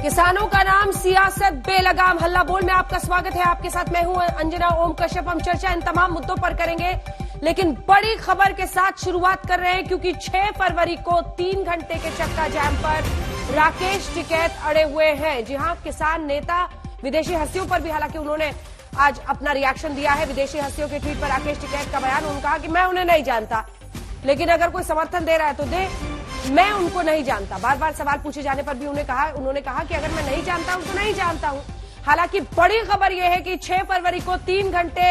किसानों का नाम सियासत बेलगाम हल्ला बोल में आपका स्वागत है। आपके साथ मैं हूं अंजना ओम कश्यप। हम चर्चा इन तमाम मुद्दों पर करेंगे, लेकिन बड़ी खबर के साथ शुरुआत कर रहे हैं क्योंकि 6 फरवरी को 3 घंटे के चक्का जाम पर राकेश टिकैत अड़े हुए हैं। जी हां, किसान नेता विदेशी हस्तियों पर भी हालांकि उन्होंने आज अपना रिएक्शन दिया है। विदेशी हस्तियों के ट्वीट पर राकेश टिकैत का बयान, उन्होंने कहा कि मैं उन्हें नहीं जानता, लेकिन अगर कोई समर्थन दे रहा है तो दे, मैं उनको नहीं जानता। बार बार सवाल पूछे जाने पर भी उन्होंने कहा कि अगर मैं नहीं जानता हूं तो नहीं जानता हूं। हालांकि बड़ी खबर यह है कि 6 फरवरी को 3 घंटे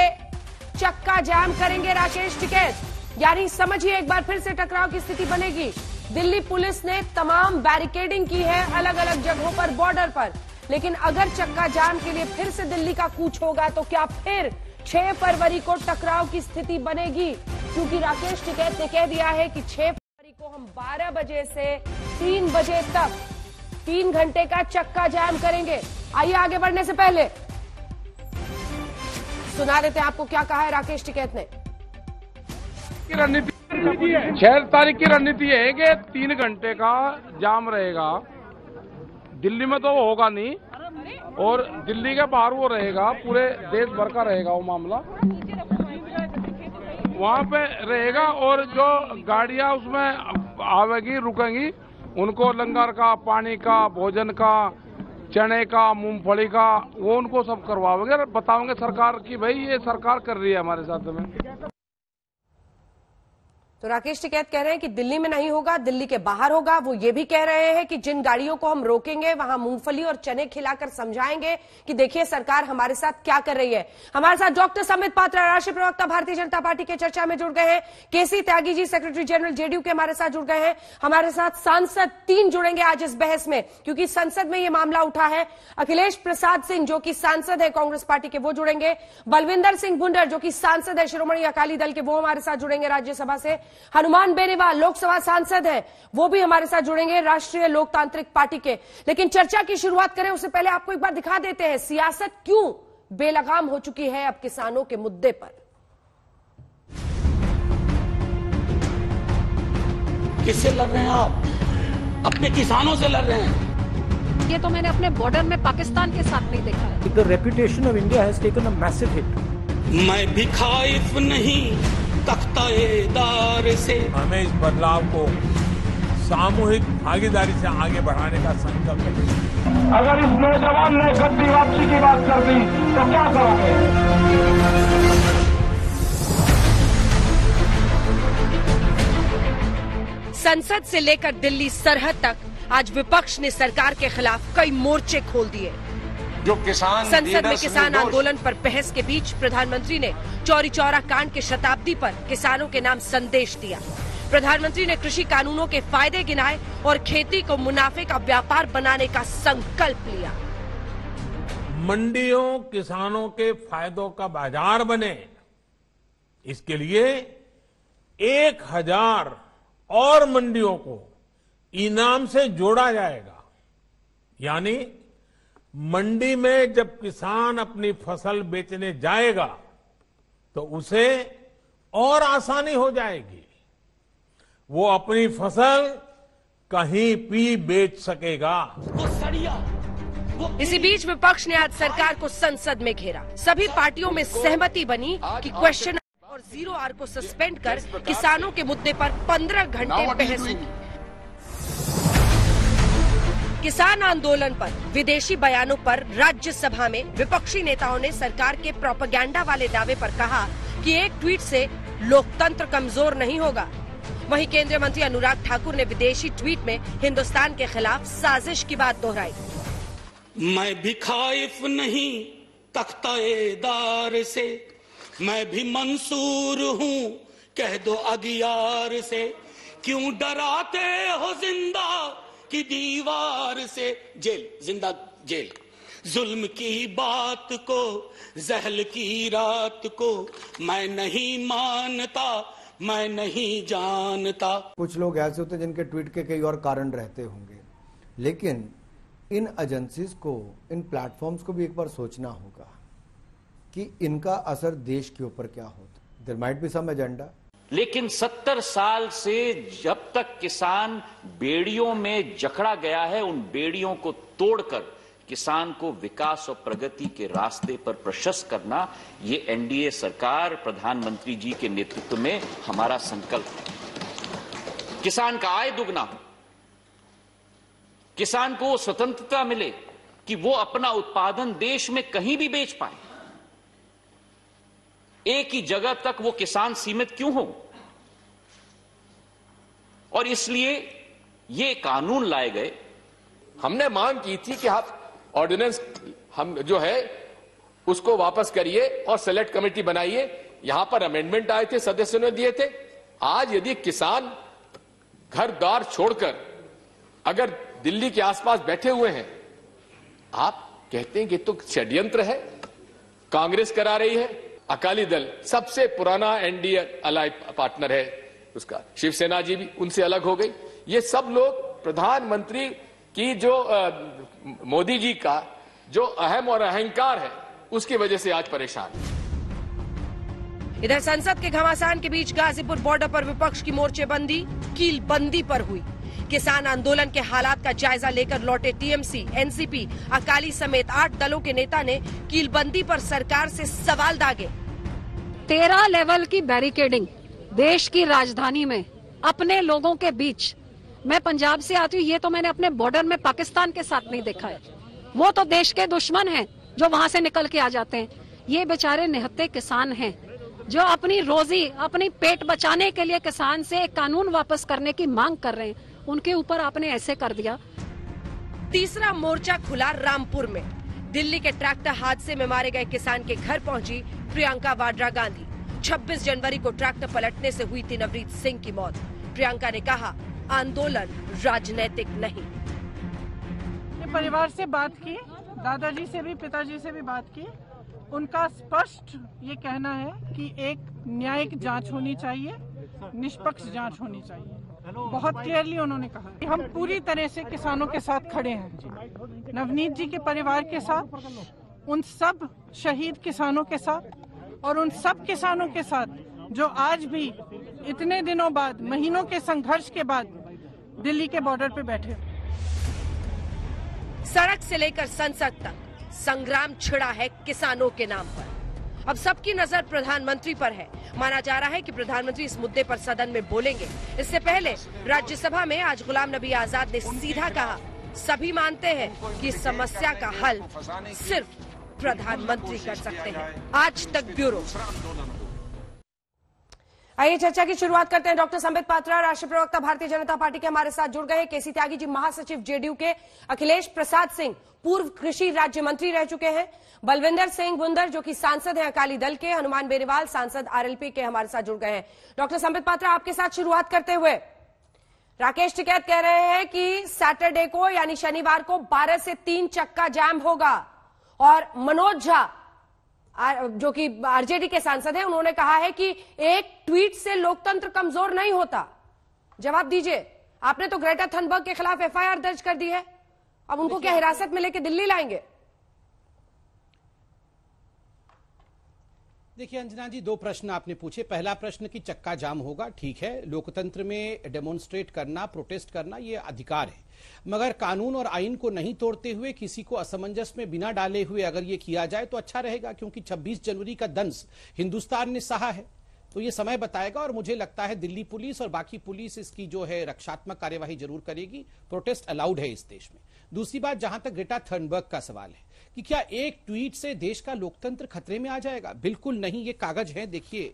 चक्का जाम करेंगे राकेश टिकैत, यानी समझिए एक बार फिर से टकराव की स्थिति बनेगी। दिल्ली पुलिस ने तमाम बैरिकेडिंग की है अलग अलग जगहों पर, बॉर्डर पर, लेकिन अगर चक्का जाम के लिए फिर से दिल्ली का कूच होगा तो क्या फिर 6 फरवरी को टकराव की स्थिति बनेगी? क्योंकि राकेश टिकैत ने कह दिया है कि 6 फरवरी को हम 12 बजे से 3 बजे तक 3 घंटे का चक्का जाम करेंगे। आइए आगे बढ़ने से पहले सुना देते हैं आपको क्या कहा है राकेश टिकैत ने। 6 तारीख की रणनीति है कि 3 घंटे का जाम रहेगा। दिल्ली में तो होगा नहीं, और दिल्ली के बाहर वो रहेगा, पूरे देश भर का रहेगा वो मामला, वहां पे रहेगा। और जो गाड़ियां उसमें आवेगी, रुकेंगी, उनको लंगर का, पानी का, भोजन का, चने का, मूंगफली का, वो उनको सब करवाओगे और बताओगे सरकार की भाई ये सरकार कर रही है हमारे साथ में। तो राकेश टिकैत कह रहे हैं कि दिल्ली में नहीं होगा, दिल्ली के बाहर होगा। वो ये भी कह रहे हैं कि जिन गाड़ियों को हम रोकेंगे वहां मूंगफली और चने खिलाकर समझाएंगे कि देखिए सरकार हमारे साथ क्या कर रही है। हमारे साथ डॉक्टर समित पात्रा, राष्ट्रीय प्रवक्ता भारतीय जनता पार्टी के चर्चा में जुड़ गए हैं। केसी Tyagi ji, secretary general JDU के हमारे साथ जुड़ गए हैं। हमारे साथ सांसद 3 जुड़ेंगे आज इस बहस में, क्योंकि संसद में यह मामला उठा है। अखिलेश प्रसाद सिंह जो कि सांसद है कांग्रेस पार्टी के, वो जुड़ेंगे। बलविंदर सिंह भुंडर जो कि सांसद है शिरोमणि अकाली दल के, वो हमारे साथ जुड़ेंगे राज्यसभा से। हनुमान बेनीवाल लोकसभा सांसद हैं, वो भी हमारे साथ जुड़ेंगे राष्ट्रीय लोकतांत्रिक पार्टी के। लेकिन चर्चा की शुरुआत करें उससे पहले आपको एक बार दिखा देते हैं सियासत क्यों बेलगाम हो चुकी है अब किसानों के मुद्दे पर। किससे लड़ रहे हैं आप? अपने किसानों से लड़ रहे हैं। ये तो मैंने अपने बॉर्डर में पाकिस्तान के साथ नहीं देखा है। The reputation of India has taken a massive hit. मैं भी खाइफ नहीं तख्ताएदार से। हमें इस बदलाव को सामूहिक भागीदारी से आगे बढ़ाने का संकल्प है। अगर इस नौजवान ने गद्दी वापसी की बात कर दी तो क्या करोगे? संसद से लेकर दिल्ली सरहद तक आज विपक्ष ने सरकार के खिलाफ कई मोर्चे खोल दिए। जो किसान संसद में किसान आंदोलन पर बहस के बीच प्रधानमंत्री ने चौरी चौरा कांड के शताब्दी पर किसानों के नाम संदेश दिया। प्रधानमंत्री ने कृषि कानूनों के फायदे गिनाए और खेती को मुनाफे का व्यापार बनाने का संकल्प लिया। मंडियों किसानों के फायदों का बाजार बने, इसके लिए 1000 और मंडियों को इनाम से जोड़ा जाएगा। यानी मंडी में जब किसान अपनी फसल बेचने जाएगा तो उसे और आसानी हो जाएगी, वो अपनी फसल कहीं भी बेच सकेगा। इसी बीच विपक्ष ने आज सरकार को संसद में घेरा। सभी पार्टियों में सहमति बनी कि क्वेश्चन और 0 आवर को सस्पेंड कर किसानों के मुद्दे पर 15 घंटे बहस हुई। किसान आंदोलन पर विदेशी बयानों पर राज्यसभा में विपक्षी नेताओं ने सरकार के प्रोपेगेंडा वाले दावे पर कहा कि एक ट्वीट से लोकतंत्र कमजोर नहीं होगा। वहीं केंद्रीय मंत्री अनुराग ठाकुर ने विदेशी ट्वीट में हिंदुस्तान के खिलाफ साजिश की बात दोहराई। मैं भी खाइफ नहीं तख्ताएदार से, मैं भी मंसूर हूँ कह दो अगियार से, क्यों डराते हो जिंदा की दीवार से। जेल, जिंदा जेल। जुल्म की बात को, जहल की रात को मैं नहीं मानता, मैं नहीं जानता। कुछ लोग ऐसे होते हैं जिनके ट्वीट के कई और कारण रहते होंगे, लेकिन इन एजेंसीज को, इन प्लेटफॉर्म्स को भी एक बार सोचना होगा कि इनका असर देश के ऊपर क्या होता। There might be some agenda, लेकिन 70 साल से जब तक किसान बेड़ियों में जकड़ा गया है, उन बेड़ियों को तोड़कर किसान को विकास और प्रगति के रास्ते पर प्रशस्त करना, ये एनडीए सरकार प्रधानमंत्री जी के नेतृत्व में हमारा संकल्प है। किसान का आय दुगना हो, किसान को स्वतंत्रता मिले कि वो अपना उत्पादन देश में कहीं भी बेच पाए। एक ही जगह तक वो किसान सीमित क्यों हो? और इसलिए ये कानून लाए गए। हमने मांग की थी कि आप ऑर्डिनेंस हम जो है उसको वापस करिए और सेलेक्ट कमेटी बनाइए। यहां पर अमेंडमेंट आए थे, सदस्यों ने दिए थे। आज यदि किसान घर द्वार छोड़कर अगर दिल्ली के आसपास बैठे हुए हैं, आप कहते हैं कि तो षड्यंत्र है, कांग्रेस करा रही है। अकाली दल सबसे पुराना एनडीए अलाई पार्टनर है उसका, शिवसेना जी भी उनसे अलग हो गई। ये सब लोग प्रधानमंत्री की जो मोदी जी का जो अहम और अहंकार है, उसकी वजह से आज परेशान है। इधर संसद के घमासान के बीच गाजीपुर बॉर्डर पर विपक्ष की मोर्चेबंदी कीलबंदी पर हुई। किसान आंदोलन के हालात का जायजा लेकर लौटे टीएमसी, एनसीपी, अकाली समेत 8 दलों के नेता ने कीलबंदी पर सरकार से सवाल दागे। 13 लेवल की बैरिकेडिंग देश की राजधानी में अपने लोगों के बीच। मैं पंजाब से आती हूँ, ये तो मैंने अपने बॉर्डर में पाकिस्तान के साथ नहीं देखा है। वो तो देश के दुश्मन हैं जो वहां से निकल के आ जाते हैं। ये बेचारे निहत्थे किसान हैं जो अपनी रोजी, अपनी पेट बचाने के लिए किसान से एक कानून वापस करने की मांग कर रहे हैं। उनके ऊपर आपने ऐसे कर दिया। तीसरा मोर्चा खुला रामपुर में। दिल्ली के ट्रैक्टर हादसे में मारे गए किसान के घर पहुंची प्रियंका वाड्रा गांधी। 26 जनवरी को ट्रैक्टर पलटने से हुई थी नवनीत सिंह की मौत। प्रियंका ने कहा, आंदोलन राजनीतिक नहीं। परिवार से बात की, दादाजी से भी, पिताजी से भी बात की। उनका स्पष्ट ये कहना है कि एक न्यायिक जांच होनी चाहिए, निष्पक्ष जांच होनी चाहिए। बहुत क्लियरली उन्होंने कहा कि हम पूरी तरह से किसानों के साथ खड़े हैं, नवनीत जी के परिवार के साथ, उन सब शहीद किसानों के साथ और उन सब किसानों के साथ जो आज भी इतने दिनों बाद, महीनों के संघर्ष के बाद दिल्ली के बॉर्डर पे बैठे। सड़क से लेकर संसद तक संग्राम छिड़ा है किसानों के नाम पर। अब सबकी नजर प्रधानमंत्री पर है। माना जा रहा है कि प्रधानमंत्री इस मुद्दे पर सदन में बोलेंगे। इससे पहले राज्यसभा में आज गुलाम नबी आजाद ने सीधा कहा, सभी मानते हैं कि इस समस्या का हल सिर्फ प्रधानमंत्री कर सकते हैं। आज तक ब्यूरो। आइए चर्चा की शुरुआत करते हैं। डॉक्टर संबित पात्रा, राष्ट्रीय प्रवक्ता भारतीय जनता पार्टी के हमारे साथ जुड़ गए हैं। केसी त्यागी जी, महासचिव जेडीयू के। अखिलेश प्रसाद सिंह, पूर्व कृषि राज्य मंत्री रह चुके हैं। बलविंदर सिंह भुंदर, जो कि सांसद हैं अकाली दल के। हनुमान बेनीवाल, सांसद आरएलपी के, हमारे साथ जुड़ गए हैं। डॉक्टर संबित पात्रा, आपके साथ शुरुआत करते हुए, राकेश टिकैत कह रहे हैं कि सैटरडे को यानी शनिवार को 12 से 3 चक्का जाम होगा। और मनोज झा, जो कि आरजेडी के सांसद हैं, उन्होंने कहा है कि एक ट्वीट से लोकतंत्र कमजोर नहीं होता। जवाब दीजिए, आपने तो ग्रेटा थनबर्ग के खिलाफ एफआईआर दर्ज कर दी है, अब उनको क्या हिरासत में लेकर दिल्ली लाएंगे? देखिए अंजना जी, 2 प्रश्न आपने पूछे। पहला प्रश्न कि चक्का जाम होगा, ठीक है, लोकतंत्र में डेमोन्स्ट्रेट करना, प्रोटेस्ट करना ये अधिकार है, मगर कानून और आईन को नहीं तोड़ते हुए, किसी को असमंजस में बिना डाले हुए अगर ये किया जाए तो अच्छा रहेगा, क्योंकि 26 जनवरी का दंश हिंदुस्तान ने सहा है। तो ये समय बताएगा और मुझे लगता है दिल्ली पुलिस और बाकी पुलिस इसकी जो है रक्षात्मक कार्यवाही जरूर करेगी। प्रोटेस्ट अलाउड है इस देश में। दूसरी बात, जहां तक ग्रेटा थनबर्ग का सवाल है कि क्या एक ट्वीट से देश का लोकतंत्र खतरे में आ जाएगा, बिल्कुल नहीं। ये कागज है, देखिए,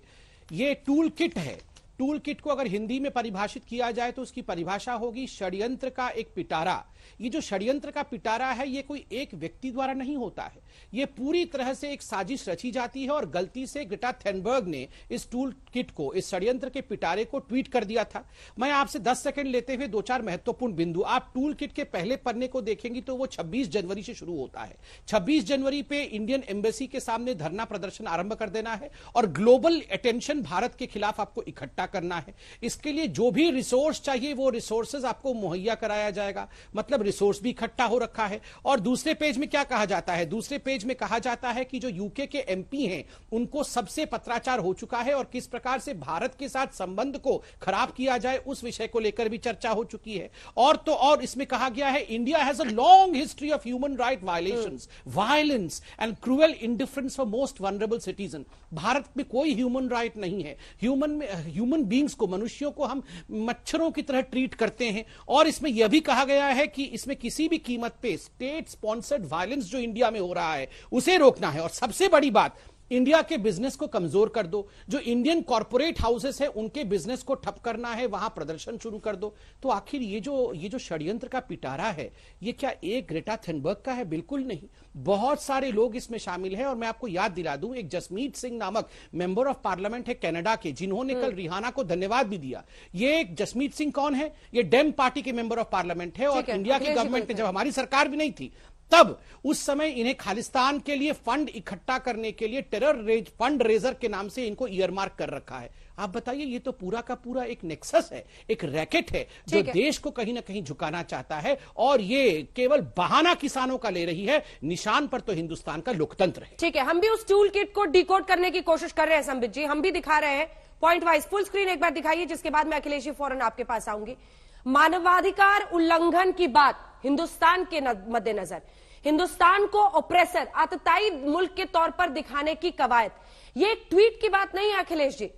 ये टूल किट है। टूल किट को अगर हिंदी में परिभाषित किया जाए तो उसकी परिभाषा होगी षड्यंत्र का एक पिटारा। ये जो षड्यंत्र का पिटारा है, ये कोई एक व्यक्ति द्वारा नहीं होता है, ये पूरी तरह से एक साजिश रची जाती है। और गलती से ग्रेटा थनबर्ग ने इस टूल किट को, इस षड्यंत्र के पिटारे को ट्वीट कर दिया था। मैं आपसे 10 सेकंड लेते हुए 2-4 महत्वपूर्ण बिंदु, आप टूल किट के पहले पन्ने को देखेंगे तो वो 26 जनवरी से शुरू होता है। 26 जनवरी पे इंडियन एम्बेसी के सामने धरना प्रदर्शन आरंभ कर देना है और ग्लोबल अटेंशन भारत के खिलाफ आपको इकट्ठा करना है। इसके लिए जो भी रिसोर्स चाहिए वो रिसोर्सेज आपको मुहैया कराया जाएगा, मतलब रिसोर्स भी इकट्ठा हो रखा है। और दूसरे पेज में क्या कहा जाता है? दूसरे पेज में कहा जाता है कि जो यूके के एमपी हैं उनको सबसे पत्राचार हो चुका है और किस प्रकार से भारत के साथ संबंध को खराब किया जाए उस विषय को लेकर भी चर्चा हो चुकी है। और तो और इसमें कहा गया है India has a long history of human right violations, violence and cruel indifference for most vulnerable citizen. Bharat में कोई ह्यूमन राइट नहीं है। ह्यूमन बींग्स को, मनुष्यों को हम मच्छरों की तरह ट्रीट करते हैं। और इसमें यह भी कहा गया है कि इसमें किसी भी कीमत पे स्टेट स्पॉन्सर्ड वायलेंस जो इंडिया में हो रहा है उसे रोकना है। और सबसे बड़ी बात, इंडिया के बिजनेस को कमजोर कर दो। जो इंडियन कॉर्पोरेट हाउसेस है उनके बिजनेस को ठप करना है, वहां प्रदर्शन शुरू कर दो। तो आखिर ये जो षड्यंत्र का पिटारा है ये क्या एक ग्रेटा थनबर्ग का है? बिल्कुल नहीं, बहुत सारे लोग इसमें शामिल हैं। और मैं आपको याद दिला दूं, एक जसमीत सिंह नामक मेंबर ऑफ पार्लियामेंट है कनाडा के, जिन्होंने कल रिहाना को धन्यवाद भी दिया। ये जसमीत सिंह कौन है? ये डेम पार्टी के मेंबर ऑफ पार्लियामेंट है। और इंडिया की गवर्नमेंट ने, जब हमारी सरकार भी नहीं थी तब, उस समय इन्हें खालिस्तान के लिए फंड इकट्ठा करने के लिए टेरर फंड रेजर के नाम से इनको ईयरमार्क कर रखा है। आप बताइए, ये तो पूरा का पूरा एक नेक्सस है, एक रैकेट है जो देश को कहीं ना कहीं झुकाना चाहता है। और ये केवल बहाना किसानों का ले रही है, निशान पर तो हिंदुस्तान का लोकतंत्र है। ठीक है, हम भी उस टूल किट को डिकोड करने की कोशिश कर रहे हैं संबित जी, हम भी दिखा रहे हैं पॉइंट वाइज। फुल स्क्रीन एक बार दिखाइए, जिसके बाद मैं अखिलेश जी फौरन आपके पास आऊंगी। मानवाधिकार उल्लंघन की बात हिंदुस्तान के मद्देनजर, हिंदुस्तान को ऑपरेसर, आतताई मुल्क के तौर पर दिखाने की कवायद, ये एक ट्वीट की बात नहीं है अखिलेश जी,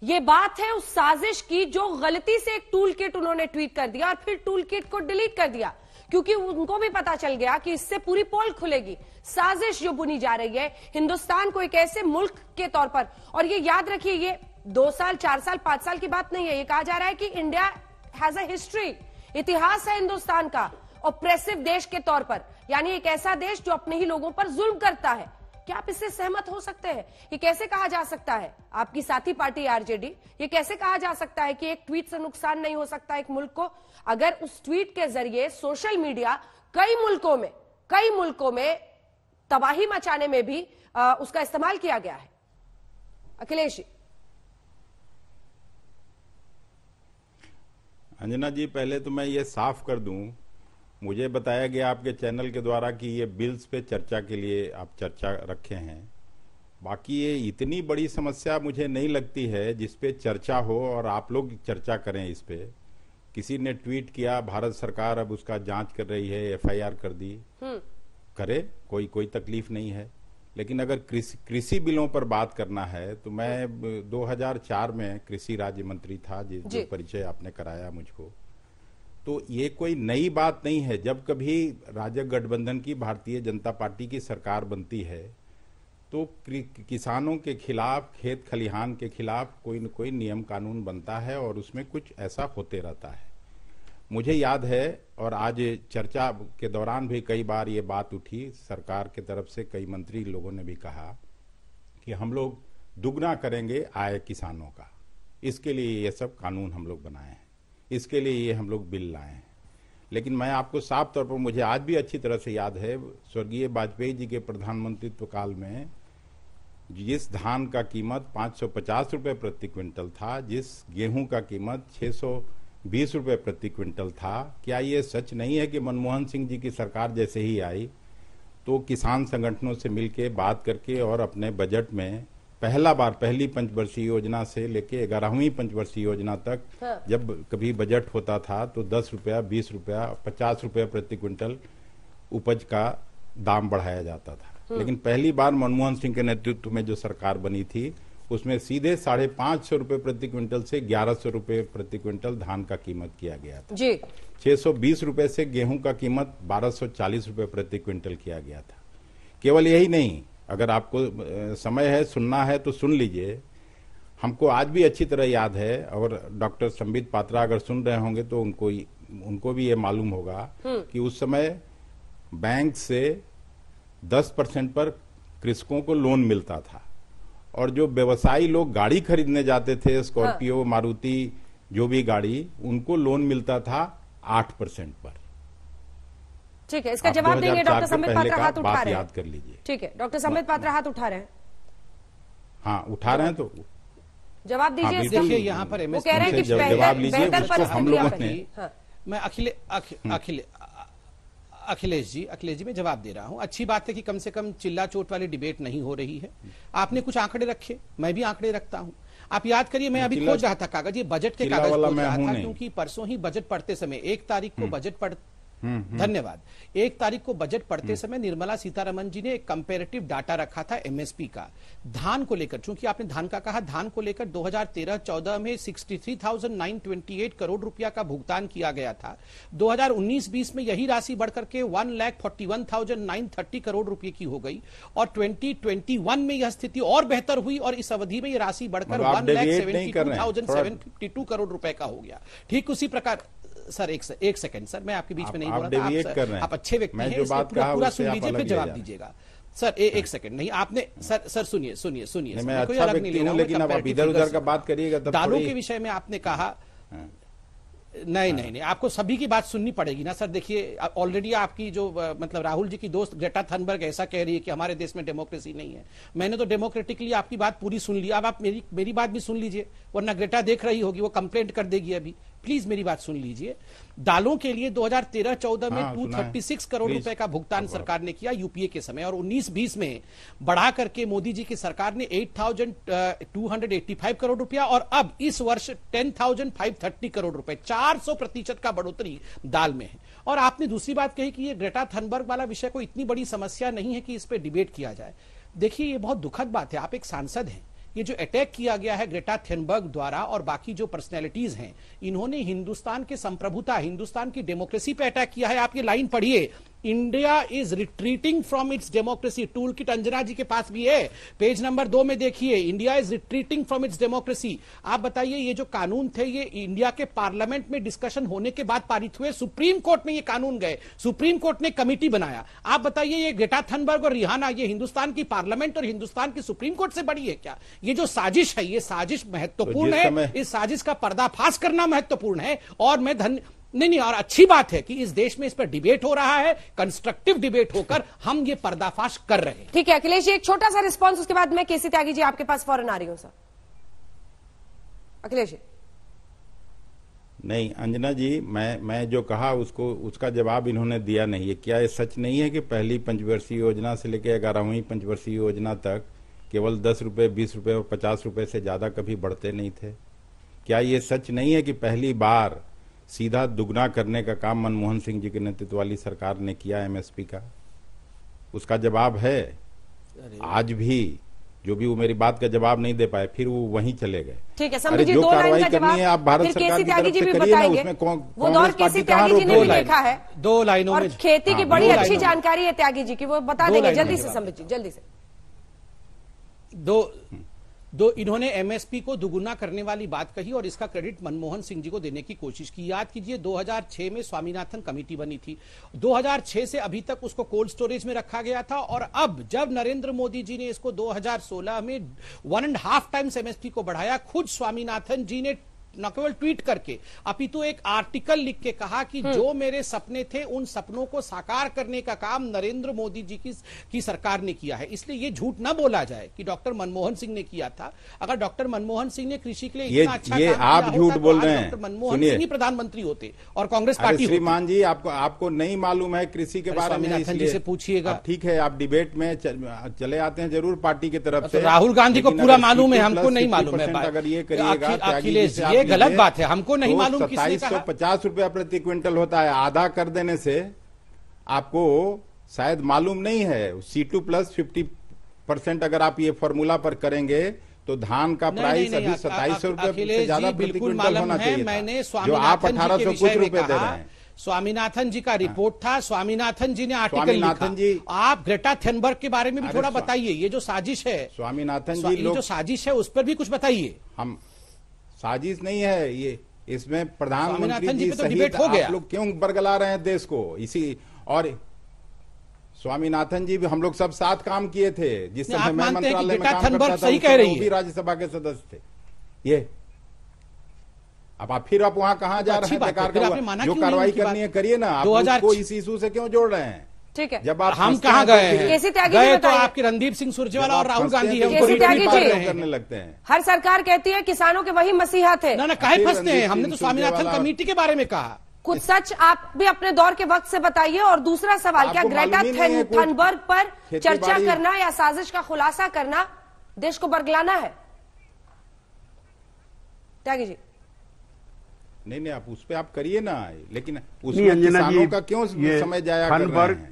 ये बात है उस साजिश की जो गलती से एक टूल किट उन्होंने ट्वीट कर दिया और फिर टूल किट को डिलीट कर दिया, क्योंकि उनको भी पता चल गया कि इससे पूरी पोल खुलेगी। साजिश जो बुनी जा रही है हिंदुस्तान को एक ऐसे मुल्क के तौर पर, और ये याद रखिए, ये 2 साल 4 साल 5 साल की बात नहीं है, ये कहा जा रहा है कि इंडिया हैज अ हिस्ट्री, इतिहास है हिंदुस्तान का ऑपरेसिव देश के तौर पर, यानी एक ऐसा देश जो अपने ही लोगों पर जुल्म करता है। क्या आप इससे सहमत हो सकते हैं? ये कैसे कहा जा सकता है, आपकी साथी पार्टी आरजेडी, ये कैसे कहा जा सकता है कि एक ट्वीट से नुकसान नहीं हो सकता एक मुल्क को, अगर उस ट्वीट के जरिए सोशल मीडिया कई मुल्कों में तबाही मचाने में भी उसका इस्तेमाल किया गया है? अखिलेश जी। अंजना जी, पहले तो मैं ये साफ कर दूं, मुझे बताया गया आपके चैनल के द्वारा कि ये बिल्स पे चर्चा के लिए आप चर्चा रखे हैं। बाकी ये इतनी बड़ी समस्या मुझे नहीं लगती है जिस पे चर्चा हो और आप लोग चर्चा करें इस पे। किसी ने ट्वीट किया, भारत सरकार अब उसका जांच कर रही है, एफआईआर कर दी, करे, कोई तकलीफ नहीं है। लेकिन अगर कृषि बिलों पर बात करना है तो मैं 2004 में कृषि राज्य मंत्री था, जो परिचय आपने कराया मुझको, तो ये कोई नई बात नहीं है। जब कभी राजग गठबंधन की भारतीय जनता पार्टी की सरकार बनती है तो किसानों के खिलाफ, खेत खलिहान के खिलाफ कोई न कोई नियम कानून बनता है और उसमें कुछ ऐसा होते रहता है। मुझे याद है, और आज चर्चा के दौरान भी कई बार ये बात उठी, सरकार के तरफ से कई मंत्री लोगों ने भी कहा कि हम लोग दुगना करेंगे आय किसानों का, इसके लिए ये सब कानून हम लोग बनाए हैं, इसके लिए ये हम लोग बिल लाए हैं। लेकिन मैं आपको साफ तौर पर, मुझे आज भी अच्छी तरह से याद है, स्वर्गीय वाजपेयी जी के प्रधानमंत्रित्व काल में जिस धान का कीमत 550 रुपए प्रति क्विंटल था, जिस गेहूं का कीमत 620 रुपए प्रति क्विंटल था, क्या ये सच नहीं है कि मनमोहन सिंह जी की सरकार जैसे ही आई तो किसान संगठनों से मिलके बात करके और अपने बजट में पहली पंचवर्षीय योजना से लेके 11वीं पंचवर्षीय योजना तक जब कभी बजट होता था तो 10 रुपया, 20 रुपया, 50 रुपया प्रति क्विंटल उपज का दाम बढ़ाया जाता था। लेकिन पहली बार मनमोहन सिंह के नेतृत्व में जो सरकार बनी थी उसमें सीधे 550 रुपए प्रति क्विंटल से 1100 रुपए प्रति क्विंटल धान का कीमत किया गया था जी। 620 रुपए से गेहूं का कीमत 1240 रुपए प्रति क्विंटल किया गया था। केवल यही नहीं, अगर आपको समय है, सुनना है तो सुन लीजिए। हमको आज भी अच्छी तरह याद है, और डॉक्टर संबित पात्रा अगर सुन रहे होंगे तो उनको भी ये मालूम होगा कि उस समय बैंक से 10% पर कृषकों को लोन मिलता था, और जो व्यवसायी लोग गाड़ी खरीदने जाते थे, स्कॉर्पियो, मारुति, जो भी गाड़ी, उनको लोन मिलता था 8% पर। ठीक है, इसका जवाब देंगे डॉक्टर संबित पात्रा, हाथ उठा रहे हैं, याद कर लीजिए। ठीक है, डॉक्टर संबित पात्रा हाथ उठा रहे हैं। हाँ, उठा रहे हैं तो जवाब दीजिए इसका। देखिए यहाँ पर वो कह रहे हैं कि जवाब लीजिए, बेहतर उसको हम लोगों ने मैं अखिलेश जी मैं जवाब दे रहा हूं। अच्छी बात है कि कम से कम चिल्ला चोट वाली डिबेट नहीं हो रही है। आपने कुछ आंकड़े रखे, मैं भी आंकड़े रखता हूं। आप याद करिए, मैं अभी खोज रहा था कागज, ये बजट के कागज खोज रहा था, क्योंकि परसों ही बजट पढ़ते समय 1 तारीख को बजट धन्यवाद 1 तारीख को बजट पढ़ते समय निर्मला सीतारमण जी ने एक कंपैरेटिव डाटा रखा था एमएसपी का धान को लेकर। चूंकि आपने धान का कहा, धान को लेकर 2013-14 में 63,928 करोड़ रुपया का भुगतान किया गया था। 2019-20 में यही राशि बढ़कर के 1,41,930 करोड़ रुपए की हो गई और 2021 में यह स्थिति और बेहतर हुई और इस अवधि में यह राशि बढ़कर 1,72,752 करोड़ रुपए का हो गया। ठीक उसी प्रकार सर एक सेकंड सर, मैं आपके बीच में नहीं बोल रहा था। आप अच्छे व्यक्ति हैं, पूरा सुन लीजिए फिर जवाब दीजिएगा। सर एक सेकंड नहीं, आपने सर सुनिए मैं अच्छा व्यक्ति हूं, लेकिन अब इधर उधर का बात करिएगा तब दालों के विषय में आपने कहा नहीं, आपको सभी की बात सुननी पड़ेगी ना सर। देखिए ऑलरेडी आपकी जो मतलब राहुल जी की दोस्त ग्रेटा थनबर्ग ऐसा कह रही है कि हमारे देश में डेमोक्रेसी नहीं है। मैंने तो डेमोक्रेटिकली आपकी बात पूरी सुन ली, अब आप मेरी बात भी सुन लीजिए, वरना ग्रेटा देख रही होगी, वो कंप्लेंट कर देगी अभी। प्लीज मेरी बात सुन लीजिए। दालों के लिए 2013-14 में 236 करोड़ रुपए का भुगतान सरकार ने किया यूपीए के समय, और 19-20 में बढ़ा करके मोदी जी की सरकार ने 8,285 करोड़ रुपया और अब इस वर्ष 10,530 करोड़ रुपए, 400% का बढ़ोतरी दाल में है। और आपने दूसरी बात कही कि ये ग्रेटा थनबर्ग वाला विषय कोई इतनी बड़ी समस्या नहीं है कि इस पर डिबेट किया जाए। देखिए ये बहुत दुखद बात है, आप एक सांसद हैं, ये जो अटैक किया गया है ग्रेटा थनबर्ग द्वारा और बाकी जो पर्सनैलिटीज हैं, इन्होंने हिंदुस्तान के संप्रभुता, हिंदुस्तान की डेमोक्रेसी पे अटैक किया है। आप ये लाइन पढ़िए, India is retreating from its democracy. Tool kit Anjana ji के पास भी है, पेज नंबर 2 में देखिए, India is retreating from its democracy. आप बताइए ये जो कानून थे ये इंडिया के पार्लियामेंट में डिस्कशन होने के बाद पारित हुए, सुप्रीम कोर्ट में ये कानून गए, सुप्रीम कोर्ट ने कमेटी बनाया। आप बताइए ये ग्रेटा थनबर्ग और रिहाना ये हिंदुस्तान की पार्लियामेंट और हिंदुस्तान की सुप्रीम कोर्ट से बड़ी है क्या? ये जो साजिश है, ये साजिश महत्वपूर्ण है, इस साजिश का पर्दाफाश करना महत्वपूर्ण है। और मैं नहीं, और अच्छी बात है कि इस देश में इस पर डिबेट हो रहा है, कंस्ट्रक्टिव डिबेट होकर हम ये पर्दाफाश कर रहे हैं। ठीक है अखिलेश जी, एक छोटा सा रिस्पांस, उसके बाद मैं केसी त्यागी जी आपके पास फौरन आ रही हूं। सर अखिलेश जी। नहीं अंजना जी, मैं जो कहा उसका जवाब इन्होंने दिया नहीं है। क्या ये सच नहीं है कि पहली पंचवर्षीय योजना से लेकर 11वीं पंचवर्षीय योजना तक केवल 10 रुपए, 20 रुपए और 50 रुपए से ज्यादा कभी बढ़ते नहीं थे? क्या ये सच नहीं है कि पहली बार सीधा दुगना करने का काम मनमोहन सिंह जी के नेतृत्व वाली सरकार ने किया एमएसपी का? उसका जवाब है। आज भी जो भी वो मेरी बात का जवाब नहीं दे पाए, फिर वो वहीं चले गए। ठीक है, अरे जो कार्रवाई करनी है आप भारत सरकार की तरफ से करिए ना, उसमें कांग्रेस पार्टी कहां रोक रही है? लिखा है 2 लाइनों में, खेती की बड़ी अच्छी जानकारी है त्यागी जी की, वो बता देंगे जल्दी से। समझ जी जल्दी से। दो इन्होंने एमएसपी को दुगुना करने वाली बात कही और इसका क्रेडिट मनमोहन सिंह जी को देने की कोशिश की। याद कीजिए 2006 में स्वामीनाथन कमेटी बनी थी, 2006 से अभी तक उसको कोल्ड स्टोरेज में रखा गया था, और अब जब नरेंद्र मोदी जी ने इसको 2016 में 1.5 टाइम्स एमएसपी को बढ़ाया, खुद स्वामीनाथन जी ने न केवल ट्वीट करके अपितु एक आर्टिकल लिख के कहा कि जो मेरे सपने थे उन सपनों को साकार करने का काम नरेंद्र मोदी जी की सरकार ने किया है। इसलिए ये झूठ ना बोला जाए कि डॉक्टर मनमोहन सिंह ने किया था। अगर डॉक्टर मनमोहन सिंह ने कृषि के लिए इतना अच्छा काम आप झूठ बोल रहे हैं, डॉक्टर मनमोहन सिंह ही प्रधानमंत्री होते और कांग्रेस पार्टी। श्रीमान जी आपको नहीं मालूम है कृषि के बारे में, स्वामीनाथन जी से पूछिएगा। ठीक है, आप डिबेट में चले आते हैं जरूर पार्टी की तरफ से। राहुल गांधी को पूरा मालूम है, हमको नहीं मालूम है। अगर ये करिएगा अखिलेश, ये गलत बात है, हमको नहीं मालूम किसने कहा। 2750 रुपया प्रति क्विंटल होता है, आधा कर देने से आपको शायद मालूम नहीं है। C2 प्लस 50% अगर आप ये फॉर्मूला पर करेंगे तो धान का प्राइस अभी 2700 रुपए से ज्यादा प्रति क्विंटल होना चाहिए। मैंने जो आप 1800 कुछ रुपए दे रहे हैं। स्वामीनाथन जी का रिपोर्ट था, स्वामीनाथन जी ने आर्टिकल लिखा। आप ग्रेटा थनबर्ग के बारे में भी थोड़ा बताइए, ये जो साजिश है स्वामीनाथन जी, जो साजिश है उस पर भी कुछ बताइए। हम साजिश नहीं है ये, इसमें प्रधानमंत्री जी तो सहित आप लोग क्यों बरगला रहे हैं देश को? इसी और स्वामीनाथन जी भी हम लोग सब साथ काम किए थे, जिस समय मैं मंत्रालय में काम करता था वो भी राज्यसभा के सदस्य थे। ये अब आप वहां कहां जा रहे हैं? बेकार का जो कार्रवाई करनी है करिए ना, आप उसको इस इशू से क्यों जोड़ रहे हैं? ठीक है, जब आप हम कहाँ गए हैं? केसी त्यागी गए जी तो बताइए। आपके रणदीप सिंह सुरजेवाला और राहुल गांधी है, केसी त्यागी जी करने लगते हैं। हर सरकार कहती है किसानों के वही मसीहा थे। ना काहे फंसते हैं? हमने तो स्वामीनाथन कमेटी के बारे में कहा। कुछ सच आप भी अपने दौर के वक्त से बताइए। और दूसरा सवाल, क्या ग्रेटा थनबर्ग पर चर्चा करना या साजिश का खुलासा करना देश को बरगलाना है? त्यागी जी नहीं, आप उस पे आप करिए ना, लेकिन उसमें किसानों का क्यों समय जाया कर रहे हैं?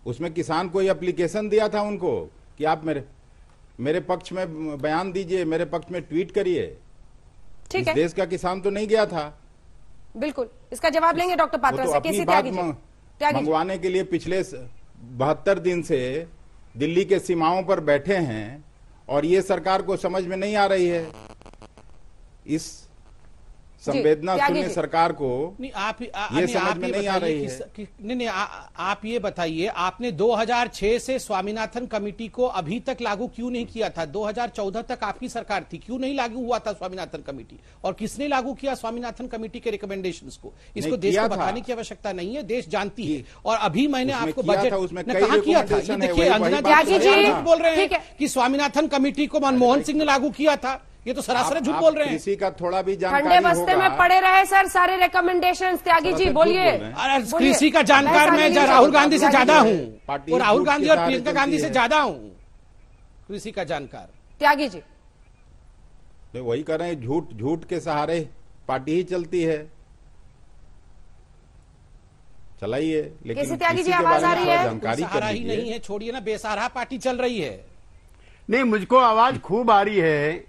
उसमें किसान कोई एप्लीकेशन दिया था उनको कि आप मेरे पक्ष में बयान दीजिए, मेरे पक्ष में ट्वीट करिए। ठीक है, देश का किसान तो नहीं गया था। बिल्कुल, इसका जवाब लेंगे डॉक्टर पात्रा से। अपनी बात मंगवाने के लिए पिछले 72 दिन से दिल्ली के सीमाओं पर बैठे हैं और ये सरकार को समझ में नहीं आ रही है। इस संवेदना शून्य सरकार को ये समझ में नहीं आ रही है। नहीं, आप ये बताइए, आपने 2006 से स्वामीनाथन कमेटी को अभी तक लागू क्यों नहीं किया था? 2014 तक आपकी सरकार थी, क्यों नहीं लागू हुआ था स्वामीनाथन कमेटी? और किसने लागू किया स्वामीनाथन कमेटी के रिकमेंडेशंस को? इसको देश को बताने की आवश्यकता नहीं है, देश जानती है। और अभी मैंने आपको बजट कहा किया था, ये देखिए अंजना त्यागी जी बोल रहे हैं कि स्वामीनाथन कमेटी को मनमोहन सिंह ने लागू किया था। ये तो सरासर झूठ बोल रहे हैं। किसी का थोड़ा भी जानकारी ठंडे बस्ते में पड़े रहे सर सारे रिकमेंडेशंस। त्यागी जी बोलिए। कृषि का जानकार मैं राहुल गांधी से ज्यादा हूँ, और राहुल गांधी और प्रियंका गांधी से ज्यादा हूँ कृषि का जानकार। त्यागी जी वही कर रहे हैं, झूठ के सहारे पार्टी ही चलती है। चलाइए, लेकिन त्यागी जी आवाज आ रही है? जानकारी सहारा ही नहीं है, छोड़िए ना, बेसहारा पार्टी चल रही है। नहीं, मुझको आवाज खूब आ रही है।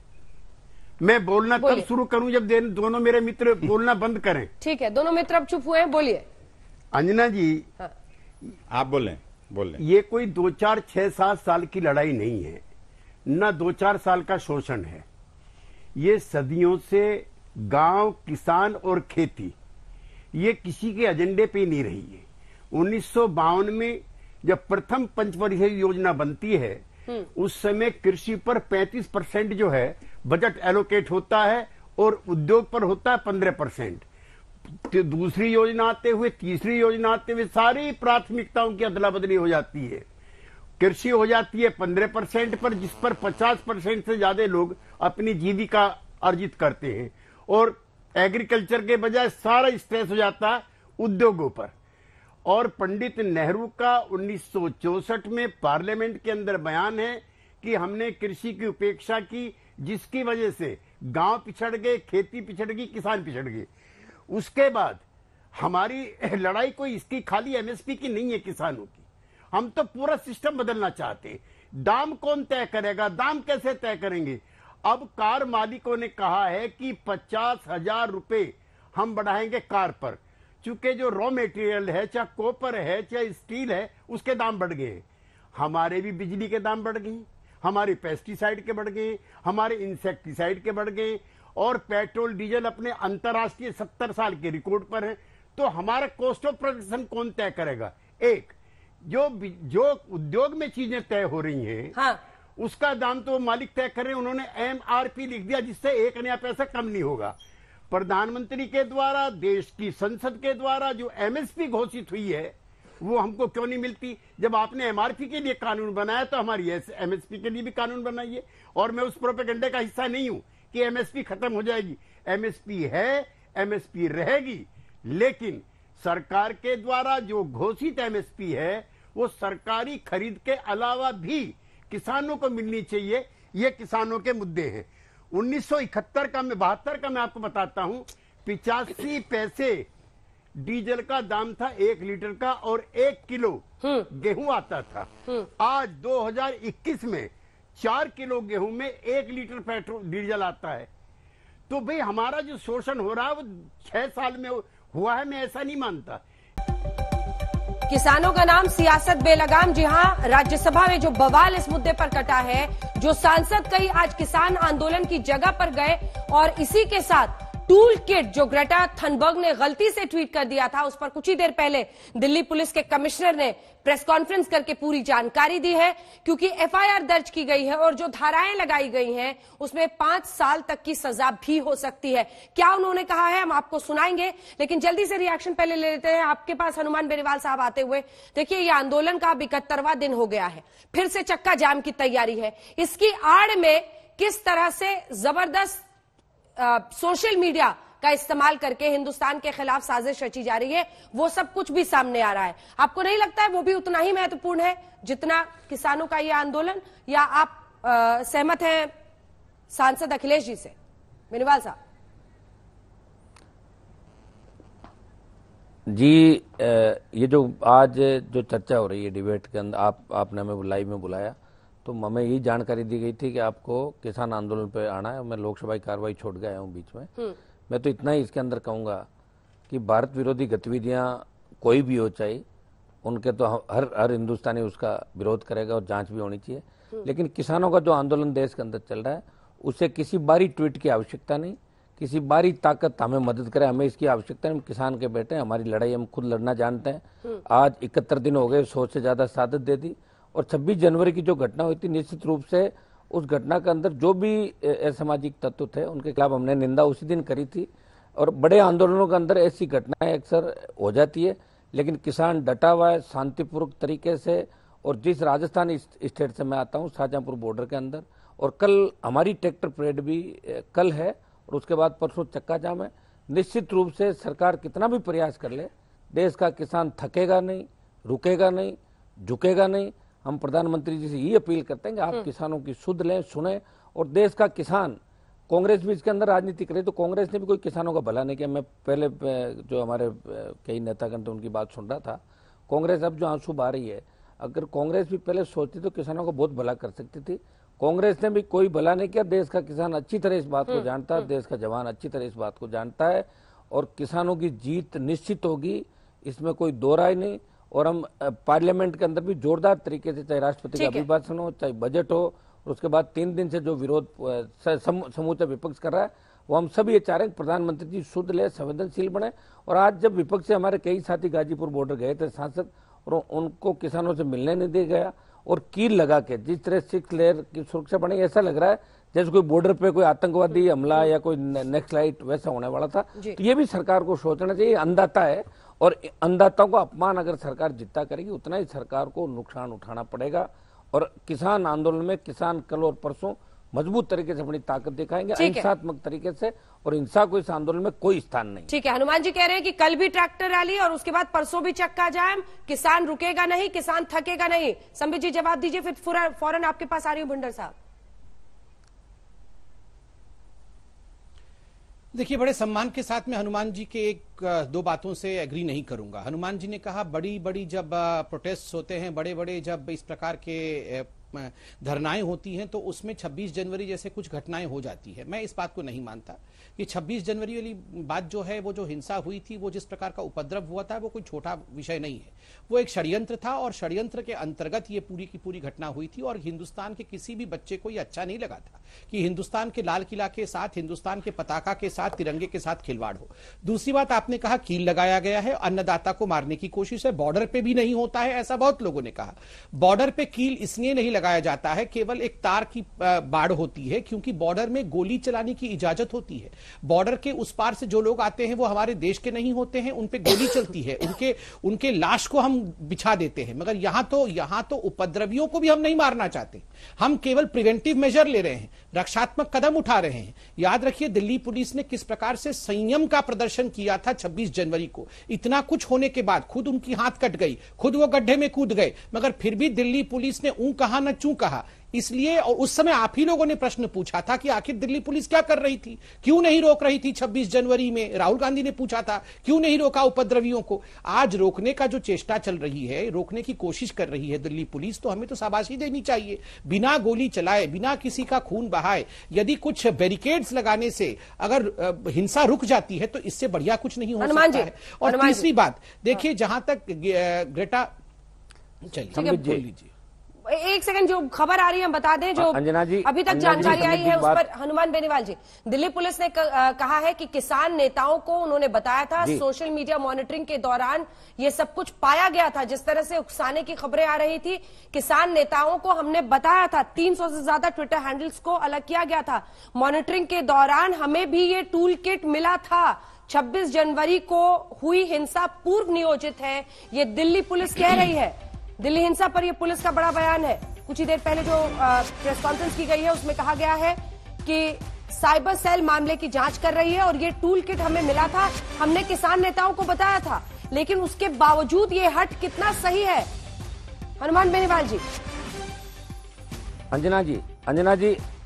मैं बोलना तब शुरू करूं जब दोनों मेरे मित्र बोलना बंद करें। ठीक है, दोनों मित्र अब चुप हुए हैं, बोलिए। अंजना जी हाँ। आप बोलें। ये कोई 2, 4, 6, 7 साल की लड़ाई नहीं है, न 2, 4 साल का शोषण है। ये सदियों से गांव, किसान और खेती, ये किसी के एजेंडे पे नहीं रही है। 1952 में जब प्रथम पंचवर्षीय योजना बनती है, उस समय कृषि पर 35% जो है बजट एलोकेट होता है और उद्योग पर होता है 15%। तो दूसरी योजना आते हुए, तीसरी योजना आते हुए सारी प्राथमिकताओं की अदला बदली हो जाती है। कृषि हो जाती है 15% पर, जिस पर 50% से ज्यादा लोग अपनी जीविका अर्जित करते हैं, और एग्रीकल्चर के बजाय सारा स्ट्रेस हो जाता है उद्योगों पर। और पंडित नेहरू का 1964 में पार्लियामेंट के अंदर बयान है कि हमने कृषि की उपेक्षा की, जिसकी वजह से गांव पिछड़ गए, खेती पिछड़ गई, किसान पिछड़ गए। उसके बाद हमारी लड़ाई कोई इसकी खाली एमएसपी की नहीं है, किसानों की। हम तो पूरा सिस्टम बदलना चाहते हैं। दाम कौन तय करेगा? दाम कैसे तय करेंगे? अब कार मालिकों ने कहा है कि 50,000 रुपए हम बढ़ाएंगे कार पर, चूंकि जो रॉ मेटेरियल है, चाहे कॉपर है चाहे स्टील है, उसके दाम बढ़ गए। हमारे भी बिजली के दाम बढ़ गए, हमारे पेस्टिसाइड के बढ़ गए, हमारे इंसेक्टिसाइड के बढ़ गए, और पेट्रोल डीजल अपने अंतर्राष्ट्रीय 70 साल के रिकॉर्ड पर है। तो हमारा कॉस्ट ऑफ प्रोडक्शन कौन तय करेगा? एक जो उद्योग में चीजें तय हो रही हैं, हाँ। उसका दाम तो मालिक तय कर रहे हैं। उन्होंने MRP लिख दिया, जिससे 1 नया पैसा कम नहीं होगा। प्रधानमंत्री के द्वारा, देश की संसद के द्वारा जो MSP घोषित हुई है, वो हमको क्यों नहीं मिलती? जब आपने MRP के लिए कानून बनाया तो हमारी MSP के लिए भी कानून बनाइए। और मैं उस प्रोपेगेंडे का हिस्सा नहीं हूं कि MSP खत्म हो जाएगी। MSP है, MSP रहेगी, लेकिन सरकार के द्वारा जो घोषित MSP है वो सरकारी खरीद के अलावा भी किसानों को मिलनी चाहिए। ये किसानों के मुद्दे हैं। 1971 का, मैं 72 का मैं आपको बताता हूं, 85 पैसे डीजल का दाम था 1 लीटर का, और 1 किलो गेहूं आता था। आज 2021 में 4 किलो गेहूं में 1 लीटर पेट्रोल डीजल आता है। तो भाई हमारा जो शोषण हो रहा है वो 6 साल में हुआ है, मैं ऐसा नहीं मानता। किसानों का नाम सियासत बेलगाम। जी हां, राज्यसभा में जो बवाल इस मुद्दे पर कटा है, जो सांसद कई आज किसान आंदोलन की जगह पर गए, और इसी के साथ टूल किट जो ग्रेटा थनबर्ग ने गलती से ट्वीट कर दिया था, उस पर कुछ ही देर पहले दिल्ली पुलिस के कमिश्नर ने प्रेस कॉन्फ्रेंस करके पूरी जानकारी दी है, क्योंकि एफआईआर दर्ज की गई है और जो धाराएं लगाई गई हैं उसमें 5 साल तक की सजा भी हो सकती है। क्या उन्होंने कहा है हम आपको सुनाएंगे, लेकिन जल्दी से रिएक्शन पहले ले लेते हैं। आपके पास हनुमान बेनीवाल साहब आते हुए, देखिए ये आंदोलन का 71वां दिन हो गया है, फिर से चक्का जाम की तैयारी है। इसकी आड़ में किस तरह से जबरदस्त सोशल मीडिया का इस्तेमाल करके हिंदुस्तान के खिलाफ साजिश रची जा रही है, वो सब कुछ भी सामने आ रहा है। आपको नहीं लगता है वो भी उतना ही महत्वपूर्ण है जितना किसानों का ये आंदोलन, या आप सहमत हैं सांसद अखिलेश जी से? बेनीवाल साहब जी, ये जो आज जो चर्चा हो रही है डिबेट के अंदर, आपने हमें लाइव में बुलाया तो हमें यही जानकारी दी गई थी कि आपको किसान आंदोलन पे आना है। मैं लोकसभा की कार्रवाई छोड़ गया हूँ बीच में। मैं तो इतना ही इसके अंदर कहूँगा कि भारत विरोधी गतिविधियाँ कोई भी हो, चाहे उनके तो हर हिंदुस्तानी उसका विरोध करेगा और जांच भी होनी चाहिए। लेकिन किसानों का जो आंदोलन देश के अंदर चल रहा है, उसे किसी बारी ट्वीट की आवश्यकता नहीं, किसी बारी ताकत हमें मदद करे, हमें इसकी आवश्यकता नहीं। हम किसान के बेटे, हमारी लड़ाई हम खुद लड़ना जानते हैं। आज 71 दिन हो गए, 100 से ज्यादा शहादत दे दी। और 26 जनवरी की जो घटना हुई थी, निश्चित रूप से उस घटना के अंदर जो भी असामाजिक तत्व थे उनके खिलाफ हमने निंदा उसी दिन करी थी। और बड़े आंदोलनों के अंदर ऐसी घटनाएं अक्सर हो जाती है, लेकिन किसान डटा हुआ है शांतिपूर्वक तरीके से। और जिस राजस्थान स्टेट से मैं आता हूँ, शाहजहांपुर बॉर्डर के अंदर, और कल हमारी ट्रैक्टर परेड भी कल है और उसके बाद परसों चक्का जाम है। निश्चित रूप से सरकार कितना भी प्रयास कर ले, देश का किसान थकेगा नहीं, रुकेगा नहीं, झुकेगा नहीं। हम प्रधानमंत्री जी से ये अपील करते हैं कि आप किसानों की सुध लें, सुने। और देश का किसान, कांग्रेस भी इसके अंदर राजनीति करे तो कांग्रेस ने भी कोई किसानों का भला नहीं किया। मैं पहले जो हमारे कई नेतागण थे उनकी बात सुन रहा था। कांग्रेस अब जो आंसू बहा रही है, अगर कांग्रेस भी पहले सोचती तो किसानों का बहुत भला कर सकती थी। कांग्रेस ने भी कोई भला नहीं किया। देश का किसान अच्छी तरह इस बात को जानता है, देश का जवान अच्छी तरह इस बात को जानता है, और किसानों की जीत निश्चित होगी, इसमें कोई दो राय नहीं। और हम पार्लियामेंट के अंदर भी जोरदार तरीके से, चाहे राष्ट्रपति का अभिभाषण हो, चाहे बजट हो, और उसके बाद 3 दिन से जो विरोध समूचा विपक्ष कर रहा है, वो हम सब ये चाह रहे हैं प्रधानमंत्री जी शुद्ध ले, संवेदनशील बने। और आज जब विपक्ष से हमारे कई साथी गाजीपुर बॉर्डर गए थे सांसद, और उनको किसानों से मिलने नहीं दिया गया, और कील लगा के जिस तरह 6 लेयर की सुरक्षा बनी, ऐसा लग रहा है जैसे कोई बॉर्डर पे कोई आतंकवादी हमला या कोई नेक्स्ट लाइट वैसा होने वाला था। तो ये भी सरकार को सोचना चाहिए। अंधाता है, और अंधाताओं को अपमान अगर सरकार जितना करेगी उतना ही सरकार को नुकसान उठाना पड़ेगा। और किसान आंदोलन में किसान कल और परसों मजबूत तरीके से अपनी ताकत दिखाएंगे, अहिंसात्मक तरीके से, और हिंसा को इस आंदोलन में कोई स्थान नहीं। ठीक है, हनुमान जी कह रहे हैं कि कल भी ट्रैक्टर रैली और उसके बाद परसों भी चक्का जाम, किसान रुकेगा नहीं, किसान थकेगा नहीं। संबित जी जवाब दीजिए, फिर फौरन आपके पास आ रही हूं भुंडर साहब। देखिए, बड़े सम्मान के साथ में हनुमान जी के 1-2 बातों से एग्री नहीं करूंगा। हनुमान जी ने कहा बड़ी बड़ी जब प्रोटेस्ट होते हैं, बड़े बड़े जब इस प्रकार के धरनाएं होती हैं, तो उसमें 26 जनवरी जैसे कुछ घटनाएं हो जाती है। मैं इस बात को नहीं मानता कि 26 जनवरी वाली बात जो है, वो जो हिंसा हुई थी, वो जिस प्रकार का उपद्रव हुआ था, वो कोई छोटा विषय नहीं है। वो एक षड्यंत्र था, और षड्यंत्र के अंतर्गत ये पूरी की पूरी घटना हुई थी। और हिंदुस्तान के किसी भी बच्चे को ये अच्छा नहीं लगा था कि हिंदुस्तान के लाल किला के साथ, हिंदुस्तान के पताका के साथ, तिरंगे के साथ खिलवाड़ हो। दूसरी बात, आपने कहा कील लगाया गया है, अन्नदाता को मारने की कोशिश है। बॉर्डर पे भी नहीं होता है ऐसा, बहुत लोगों ने कहा। बॉर्डर पे कील इसलिए नहीं लगाया जाता है, केवल एक तार की बाड़ होती है, क्योंकि बॉर्डर में गोली चलाने की इजाजत होती है। बॉर्डर के उस पार से जो लोग आते हैं वो हमारे देश के नहीं होते हैं, उन पे गोली चलती है, उनके लाश को हम बिछा देते हैं। मगर यहां तो उपद्रवियों को भी हम नहीं मारना चाहते, हम केवल प्रिवेंटिव मेजर ले रहे हैं, रक्षात्मक कदम उठा रहे हैं। याद रखिए, दिल्ली पुलिस ने किस प्रकार से संयम का प्रदर्शन किया था 26 जनवरी को। इतना कुछ होने के बाद खुद उनकी हाथ कट गई, खुद वो गड्ढे में कूद गए, मगर फिर भी दिल्ली पुलिस ने ऊं कहा न चूं कहा। इसलिए, और उस समय आप ही लोगों ने प्रश्न पूछा था कि आखिर दिल्ली पुलिस क्या कर रही थी, क्यों नहीं रोक रही थी 26 जनवरी में। राहुल गांधी ने पूछा था क्यों नहीं रोका उपद्रवियों को। आज रोकने का जो चेष्टा चल रही है, रोकने की कोशिश कर रही है दिल्ली पुलिस, तो हमें तो शाबाशी देनी चाहिए। बिना गोली चलाए, बिना किसी का खून बहाए, यदि कुछ बैरिकेड्स लगाने से अगर हिंसा रुक जाती है, तो इससे बढ़िया कुछ नहीं हो सकता है। और तीसरी बात देखिए, जहां तक ग्रेटा, चलिए बोल लीजिए। एक सेकंड, जो खबर आ रही है हम बता दें, जो अंजना जी, अभी तक जानकारी आई है उस पर। हनुमान बेनीवाल जी, दिल्ली पुलिस ने कहा है कि किसान नेताओं को उन्होंने बताया था, सोशल मीडिया मॉनिटरिंग के दौरान ये सब कुछ पाया गया था। जिस तरह से उकसाने की खबरें आ रही थी, किसान नेताओं को हमने बताया था, 300 से ज्यादा ट्विटर हैंडल्स को अलग किया गया था। मॉनिटरिंग के दौरान हमें भी ये टूल किट मिला था। 26 जनवरी को हुई हिंसा पूर्व नियोजित है, ये दिल्ली पुलिस कह रही है। दिल्ली हिंसा पर यह पुलिस का बड़ा बयान है। कुछ ही देर पहले जो प्रेस कॉन्फ्रेंस की गई है उसमें कहा गया है कि साइबर सेल मामले की जांच कर रही है और ये टूल किट हमें मिला था, हमने किसान नेताओं को बताया था, लेकिन उसके बावजूद ये हट कितना सही है? हनुमान बेनीवाल जी।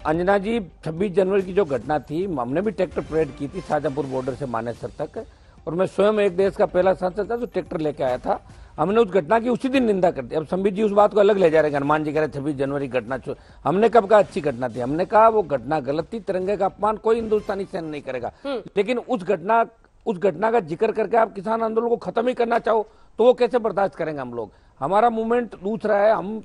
अंजना जी 26 जनवरी की जो घटना थी, हमने भी ट्रैक्टर परेड की थी शाहजहांपुर बॉर्डर से मानेसर तक, और मैं स्वयं एक देश का पहला सांसद था जो ट्रैक्टर लेके आया था। हमने उस घटना की उसी दिन निंदा कर दी। अब संबित जी उस बात को अलग ले जा रहे हैं, हनुमान जी कह रहे 26 जनवरी घटना, हमने कब कहा अच्छी घटना थी? हमने कहा वो घटना गलत थी, तिरंगे का अपमान कोई हिंदुस्तानी सहन नहीं करेगा। लेकिन उस घटना का जिक्र करके आप किसान आंदोलन को खत्म ही करना चाहो तो वो कैसे बर्दाश्त करेंगे हम लोग? हमारा मूवमेंट दूसरा है। हम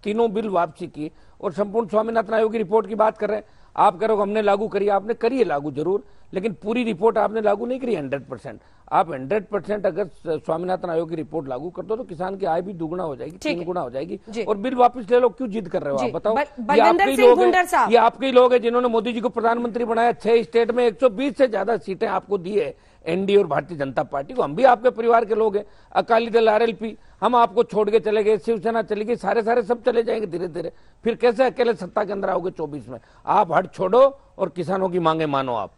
तीनों बिल वापसी की और संपूर्ण स्वामीनाथन आयोग की रिपोर्ट की बात कर रहे हैं। आप कह रहे हो हमने लागू करी, आपने करी है लागू जरूर, लेकिन पूरी रिपोर्ट आपने लागू नहीं करी 100%। आप 100% अगर स्वामीनाथन आयोग की रिपोर्ट लागू कर दो तो किसान की आय भी दुगुना हो जाएगी, 3 गुना हो जाएगी, और बिल वापस ले लो। क्यों जिद कर रहे हो आप बताओ? ये आपके ही लोग हैं जिन्होंने मोदी जी को प्रधानमंत्री बनाया। 6 स्टेट में 120 से ज्यादा सीटें आपको दी है एनडीए और भारतीय जनता पार्टी को। हम भी आपके परिवार के लोग हैं। अकाली दल, आरएलपी, हम आपको छोड़ के चले गए, शिवसेना चली गई, सारे सब चले जाएंगे धीरे धीरे। फिर कैसे अकेले सत्ता के अंदर आओगे 24 में? आप हट छोड़ो और किसानों की मांगे मानो। आप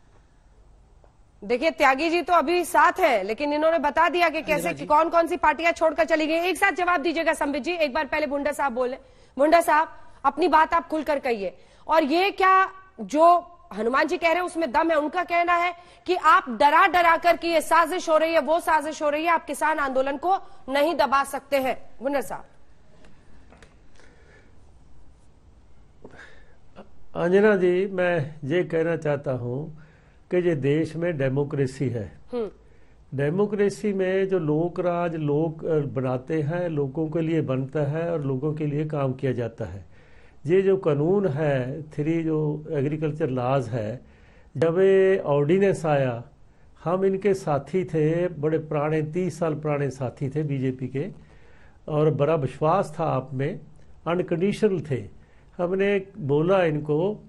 देखिए, त्यागी जी तो अभी साथ है, लेकिन इन्होंने बता दिया कि कैसे कौन कौन सी पार्टियां छोड़कर चली गई। एक साथ जवाब दीजिएगा संबित जी। एक बार पहले मुंडा साहब बोले। मुंडा साहब, अपनी बात आप खुलकर कहिए। और ये क्या जो हनुमान जी कह रहे हैं उसमें दम है? उनका कहना है कि आप डरा कर कि ये साजिश हो रही है, वो साजिश हो रही है, आप किसान आंदोलन को नहीं दबा सकते हैं। मुंडा साहब। अंजना जी, मैं ये कहना चाहता हूं कि ये देश में डेमोक्रेसी है। डेमोक्रेसी में जो लोक राज लोग बनाते हैं, लोगों के लिए बनता है और लोगों के लिए काम किया जाता है। ये जो कानून है, 3 जो एग्रीकल्चर लॉज है, जब ये ऑर्डिनेंस आया, हम इनके साथी थे, बड़े पुराने 30 साल पुराने साथी थे बीजेपी के, और बड़ा विश्वास था आप में, अनकंडीशनल थे। हमने बोला इनको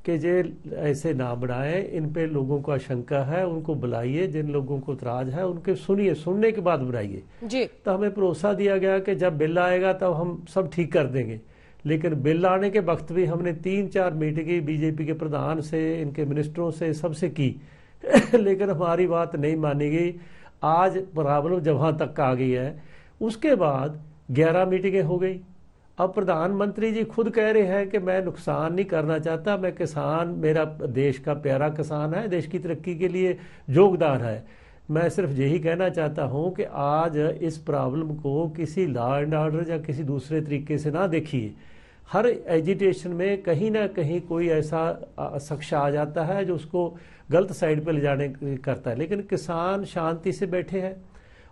कि ये ऐसे ना बनाए, इन पे लोगों को आशंका है, उनको बुलाइए, जिन लोगों को इतराज है उनके सुनिए, सुनने के बाद बनाइए जी। तो हमें भरोसा दिया गया कि जब बिल आएगा तब हम सब ठीक कर देंगे। लेकिन बिल आने के वक्त भी हमने 3-4 मीटिंगें बीजेपी के प्रधान से, इनके मिनिस्टरों से, सबसे की लेकिन हमारी बात नहीं मानी गई। आज प्रॉब्लम जहां तक आ गई है, उसके बाद 11 मीटिंगें हो गई। अब प्रधानमंत्री जी खुद कह रहे हैं कि मैं नुकसान नहीं करना चाहता, मैं किसान, मेरा देश का प्यारा किसान है, देश की तरक्की के लिए योगदान है। मैं सिर्फ यही कहना चाहता हूं कि आज इस प्रॉब्लम को किसी लॉ एंड ऑर्डर या किसी दूसरे तरीके से ना देखिए। हर एजिटेशन में कहीं ना कहीं कोई ऐसा शख्स आ जाता है जो उसको गलत साइड पे ले जाने करता है, लेकिन किसान शांति से बैठे हैं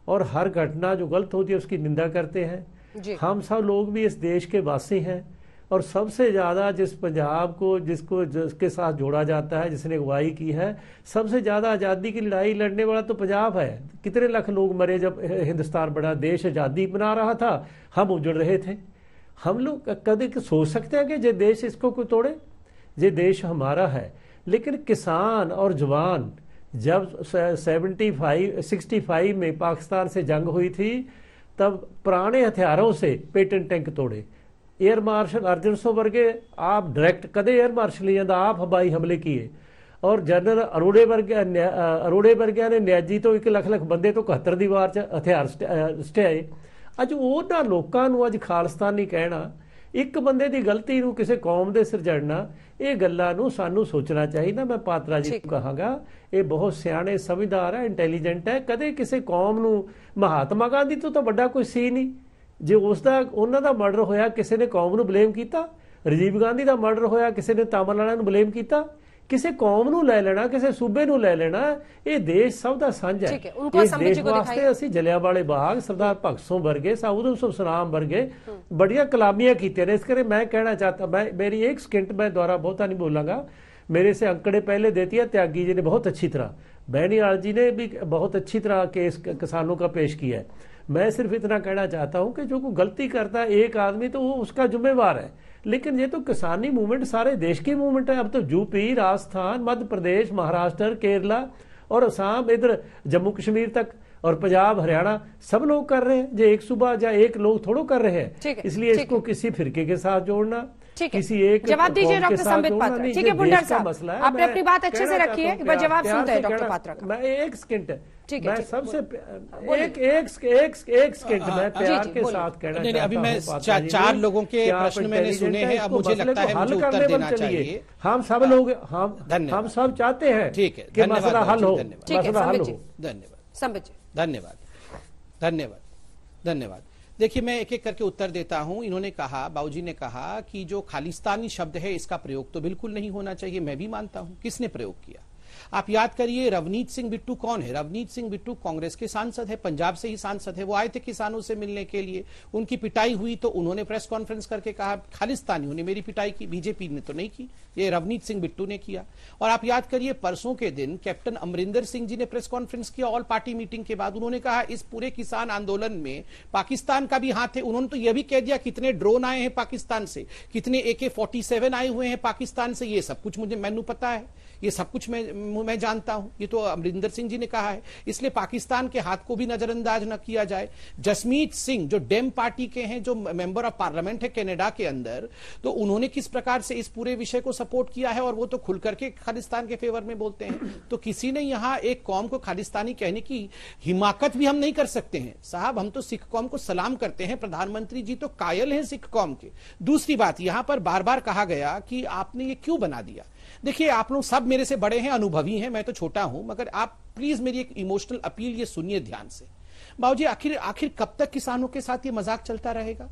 और हर घटना जो गलत होती है उसकी निंदा करते हैं। हम सब लोग भी इस देश के वासी हैं और सबसे ज्यादा जिस पंजाब को जिसके साथ जोड़ा जाता है, जिसने अगुवाई की है, सबसे ज्यादा आजादी की लड़ाई लड़ने वाला तो पंजाब है। कितने लाख लोग मरे जब हिंदुस्तान बड़ा देश आजादी बना रहा था, हम उजड़ रहे थे। हम लोग कभी सोच सकते हैं कि ये देश इसको कोई तोड़े? ये देश हमारा है। लेकिन किसान और जवान, जब 65 में पाकिस्तान से जंग हुई थी, तब पुराने हथियारों से पेटेंट टैंक तोड़े। एयर मार्शल अर्जन सो वर्गे आप डायरेक्ट कदे एयर मार्शल नहीं जाता, आप हवाई हमले किए। और जनरल अरोड़े वर्गिया ने न्याजी तो 1 ਲੱਖ ਬੰਦੇ ਤੋਂ 71 ਦੀ ਵਾਰ 'ਚ ਹਥਿਆਰ ਸਟਿਆਏ। ਅੱਜ ਉਹਨਾਂ ਲੋਕਾਂ ਨੂੰ ਅੱਜ ਖਾਲਿਸਤਾਨੀ ਕਹਿਣਾ, ਇੱਕ ਬੰਦੇ ਦੀ ਗਲਤੀ ਨੂੰ ਕਿਸੇ ਕੌਮ ਦੇ ਸਿਰਜਣਾ, ਇਹ ਗੱਲਾਂ ਨੂੰ ਸਾਨੂੰ ਸੋਚਣਾ ਚਾਹੀਦਾ। ਮੈਂ ਪਾਤਰਾ ਜੀ ਨੂੰ ਕਹਾਂਗਾ, ਇਹ ਬਹੁਤ ਸਿਆਣੇ ਸਮਝਦਾਰ ਹੈ, ਇੰਟੈਲੀਜੈਂਟ ਹੈ। ਕਦੇ ਕਿਸੇ ਕੌਮ ਨੂੰ ਮਹਾਤਮਾ ਗਾਂਧੀ ਤੋਂ ਤਾਂ ਵੱਡਾ ਕੋਈ ਸੀ ਨਹੀਂ। ਜੇ ਉਹਨਾਂ ਦਾ ਮਰਡਰ ਹੋਇਆ ਕਿਸੇ ਨੇ ਕੌਮ ਨੂੰ ਬਲੇਮ ਕੀਤਾ? ਰਾਜੀਵ ਗਾਂਧੀ ਦਾ ਮਰਡਰ ਹੋਇਆ ਕਿਸੇ ਨੇ ਤਾਮਿਲ ਵਾਲਿਆਂ ਨੂੰ ਬਲੇਮ ਕੀਤਾ? ਕਿਸੇ ਕੌਮ ਨੂੰ ਲੈ ਲੈਣਾ, ਕਿਸੇ ਸੂਬੇ ਨੂੰ ਲੈ ਲੈਣਾ, ਇਹ ਦੇਸ਼ ਸਭ ਦਾ ਸਾਂਝਾ ਹੈ। ਇਸ ਦੇਸ਼ ਵਾਸਤੇ ਅਸੀਂ ਜਲਿਆਂਵਾਲੇ ਬਾਗ, ਸਰਦਾਰ ਭਗਤ ਸਿੰਘ ਵਰਗੇ, ਊਧਮ ਸਿੰਘ ਸਨਾਮ ਵਰਗੇ ਬੜੀਆਂ ਕਲਾਮੀਆਂ ਕੀਤੀਆਂ ਨੇ। ਇਸ ਕਰਕੇ मैं कहना चाहता, मेरी एक सेकंड मैं द्वारा बहुता नहीं बोलांगा, मेरे से अंकड़े पहले देती है त्यागी जी ने बहुत अच्छी तरह, बैनीवाल जी ने भी बहुत अच्छी तरह केस किसानों का पेश किया है। मैं सिर्फ इतना कहना चाहता हूं कि जो कोई गलती करता है एक आदमी तो वो उसका जिम्मेवार है, लेकिन ये तो किसानी मूवमेंट सारे देश की मूवमेंट है। अब तो यूपी, राजस्थान, मध्य प्रदेश, महाराष्ट्र, केरला और असम, इधर जम्मू कश्मीर तक और पंजाब, हरियाणा सब लोग कर रहे हैं। जो एक सूबा या एक लोग थोड़ो कर रहे हैं, इसलिए इसको किसी फिरके के साथ जोड़ना, किसी एक जवाब दीजिए डॉक्टर संबित पात्रा। ठीक है पुंडर साहब, आपने अपनी बात अच्छे से रखी है, मैं जवाब सुनते हैं डॉक्टर पात्रा का। मैं एक सेकंड, मैं सबसे एक सेकंड मैं प्यार के साथ कहना चाहता हूं। अभी मैं 4 लोगों के प्रश्न मैंने सुने हैं, अब मुझे लगता है मुझे उत्तर देना चाहिए। हम सब लोग हम सब चाहते हैं कि मसला हल हो, मसला हल हो। धन्यवाद संबित जी, धन्यवाद, धन्यवाद, धन्यवाद। देखिए, मैं एक एक करके उत्तर देता हूं। इन्होंने कहा, बाबूजी ने कहा कि जो खालिस्तानी शब्द है इसका प्रयोग तो बिल्कुल नहीं होना चाहिए। मैं भी मानता हूं। किसने प्रयोग किया? आप याद करिए, रवनीत सिंह बिट्टू कौन है? रवनीत सिंह बिट्टू कांग्रेस के सांसद है, पंजाब से ही सांसद है। वो आए थे किसानों से मिलने के लिए, उनकी पिटाई हुई तो उन्होंने प्रेस कॉन्फ्रेंस करके कहा खालिस्तानियों ने मेरी पिटाई की, बीजेपी ने तो नहीं की, ये रवनीत सिंह बिट्टू ने किया। और आप याद करिए, परसों के दिन कैप्टन अमरिंदर सिंह जी ने प्रेस कॉन्फ्रेंस किया ऑल पार्टी मीटिंग के बाद। उन्होंने कहा इस पूरे किसान आंदोलन में पाकिस्तान का भी हाथ है। उन्होंने तो यह भी कह दिया कितने ड्रोन आए हैं पाकिस्तान से, कितने AK-47 आए हुए हैं पाकिस्तान से, ये सब कुछ मैनू पता है, ये सब कुछ मैं जानता हूं। ये तो अमरिंदर सिंह जी ने कहा है, इसलिए पाकिस्तान के हाथ को भी नजरअंदाज न किया जाए। जसमीत सिंह जो डेम पार्टी के हैं, जो मेंबर ऑफ पार्लियामेंट है कनाडा के अंदर, तो उन्होंने किस प्रकार से इस पूरे विषय को सपोर्ट किया है, और वो तो खुल करके खालिस्तान के फेवर में बोलते हैं। तो किसी ने यहां एक कौम को खालिस्तानी कहने की हिमाकत भी हम नहीं कर सकते हैं। साहब, हम तो सिख कौम को सलाम करते हैं, प्रधानमंत्री जी तो कायल हैं सिख कौम के। दूसरी बात, यहां पर बार बार कहा गया कि आपने ये क्यों बना दिया। देखिए, आप लोग सब मेरे से बड़े हैं, अनुभवी हैं, मैं तो छोटा हूं, मगर आप प्लीज मेरी एक इमोशनल अपील ये सुनिए ध्यान से। बाबूजी, आखिर कब तक किसानों के साथ ये मजाक चलता रहेगा?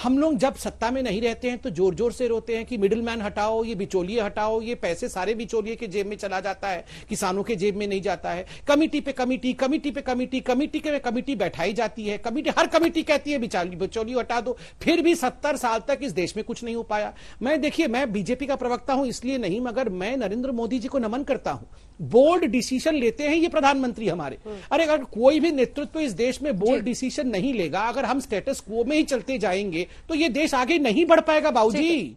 हम लोग जब सत्ता में नहीं रहते हैं तो जोर जोर से रोते हैं कि मिडिल मैन हटाओ, ये बिचौलिए हटाओ, ये पैसे सारे बिचौलिए के जेब में चला जाता है, किसानों के जेब में नहीं जाता है। कमेटी पे कमेटी, कमेटी पे कमेटी, कमेटी के कमेटी बैठाई जाती है, कमेटी हर कमेटी कहती है बिचौलिए हटा दो, फिर भी 70 साल तक इस देश में कुछ नहीं हो पाया। देखिए, मैं बीजेपी का प्रवक्ता हूं इसलिए नहीं, मगर मैं नरेंद्र मोदी जी को नमन करता हूं। बोल्ड डिसीजन लेते हैं ये प्रधानमंत्री हमारे। अरे अगर कोई भी नेतृत्व इस देश में बोल्ड डिसीजन नहीं लेगा, अगर हम स्टेटस क्वो में ही चलते जाएंगे तो ये देश आगे नहीं बढ़ पाएगा बाबूजी।